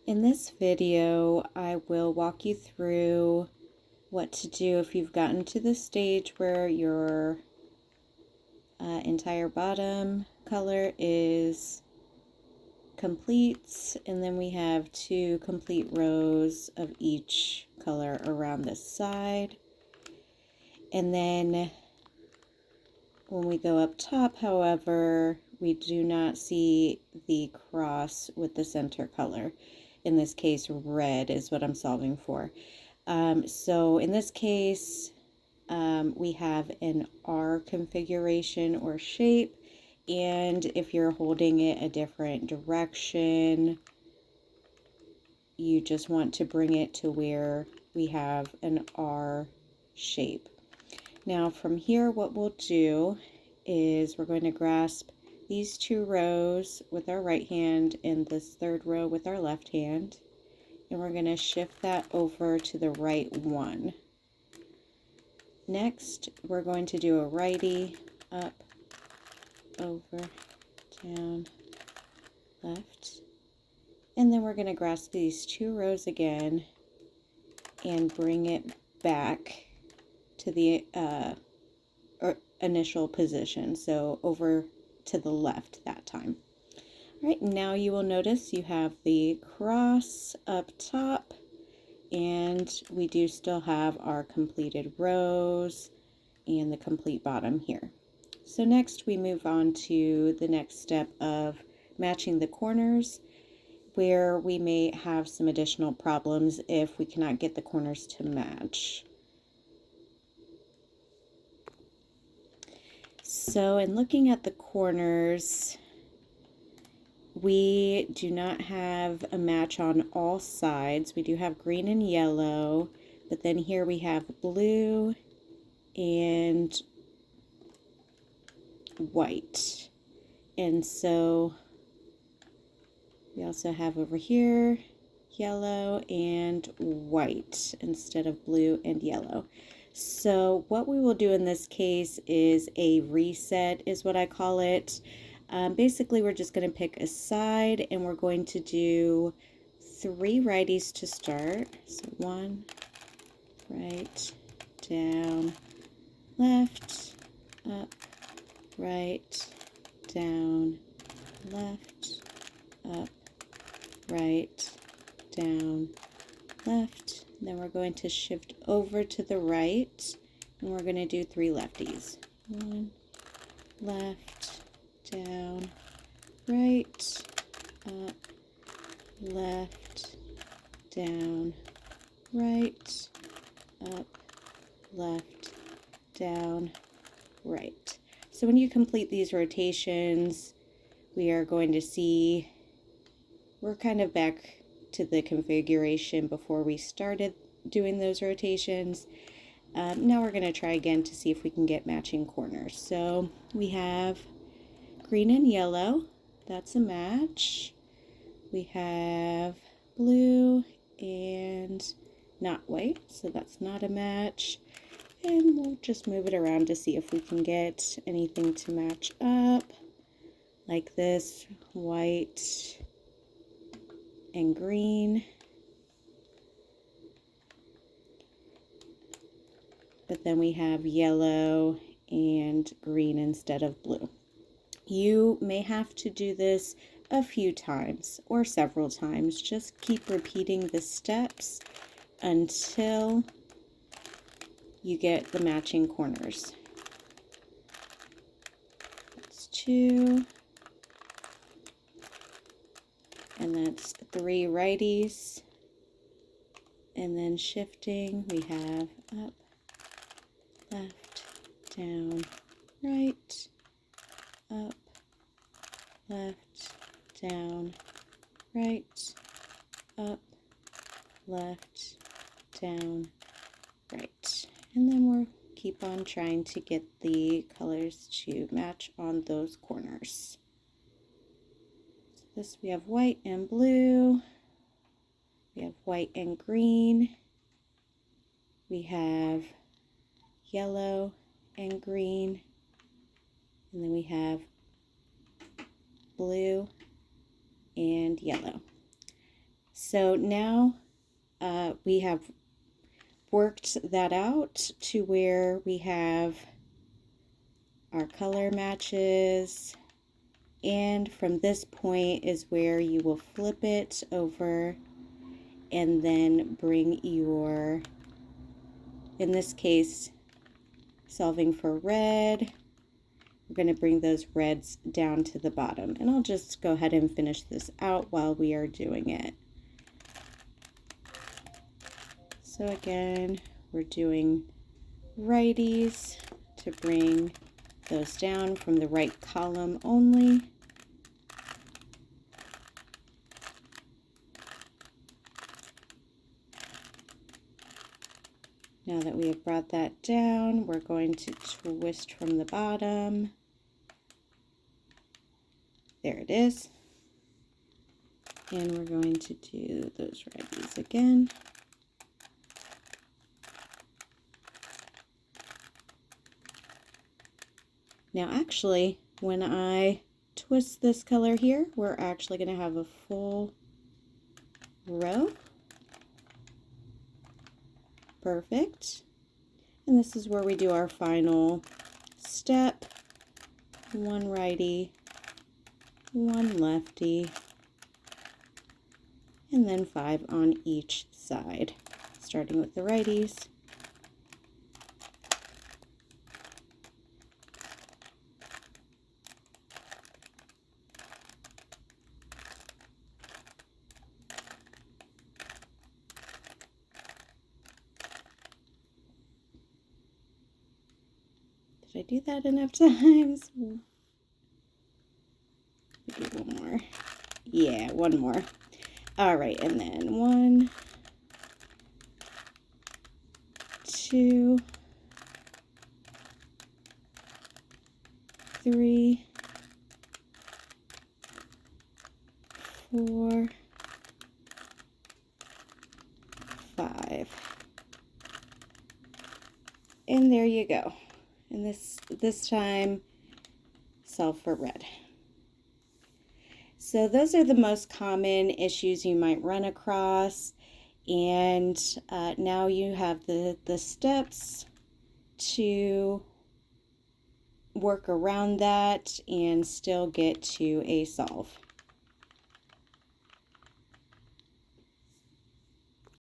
In this video, I will walk you through what to do if you've gotten to the stage where your entire bottom color is complete, and then we have two complete rows of each color around this side. And then when we go up top, however, we do not see the cross with the center color. In this case, red is what I'm solving for. So in this case, we have an R configuration or shape, and if you're holding it a different direction, you just want to bring it to where we have an R shape. Now from here, what we'll do is we're going to grasp these two rows with our right hand and this third row with our left hand, and we're going to shift that over to the right one. Next, we're going to do a righty, up, over, down, left, and then we're going to grasp these two rows again and bring it back to the initial position, so over to the left that time. All right, now you will notice you have the cross up top, and we do still have our completed rows and the complete bottom here. So next we move on to the next step of matching the corners, where we may have some additional problems if we cannot get the corners to match. So in looking at the corners, we do not have a match on all sides. We do have green and yellow, but then here we have blue and white. And so we also have over here yellow and white instead of blue and yellow. So what we will do in this case is a reset, is what I call it. Basically, we're just going to pick a side, and we're going to do 3 righties to start. So 1, right, down, left, up, right, down, left, up, right, down, left. Then we're going to shift over to the right, and we're going to do 3 lefties. 1, left, down, right, up, left, down, right, up, left, down, right. So when you complete these rotations, we are going to see we're kind of back to the configuration before we started doing those rotations. Now we're going to try again to see if we can get matching corners. So we have green and yellow, that's a match. We have blue and not white, so that's not a match. And we'll just move it around to see if we can get anything to match up, like this, white and green. But then we have yellow and green instead of blue. You may have to do this a few times or several times. Just keep repeating the steps until you get the matching corners. That's 2. And that's 3 righties. And then shifting, we have up, left, down, right, up, left, down, right, up, left, down, right. And then we'll keep on trying to get the colors to match on those corners. This we have white and blue, we have white and green, we have yellow and green, and then we have blue and yellow. So now we have worked that out to where we have our color matches, and from this point is where you will flip it over and then bring your, in this case, solving for red, we're going to bring those reds down to the bottom. And I'll just go ahead and finish this out while we are doing it. So again, we're doing righties to bring those down from the right column only. Now that we have brought that down, we're going to twist from the bottom. There it is. And we're going to do those righties again. Now actually, when I twist this color here, we're actually going to have a full row. Perfect. And this is where we do our final step. One righty, one lefty, and then 5 on each side, starting with the righties. Did I do that enough times? We do one more. Yeah, one more. All right, and then 1, 2, 3, 4, 5. And there you go. And this time, solve for red. So those are the most common issues you might run across. And now you have the steps to work around that and still get to a solve.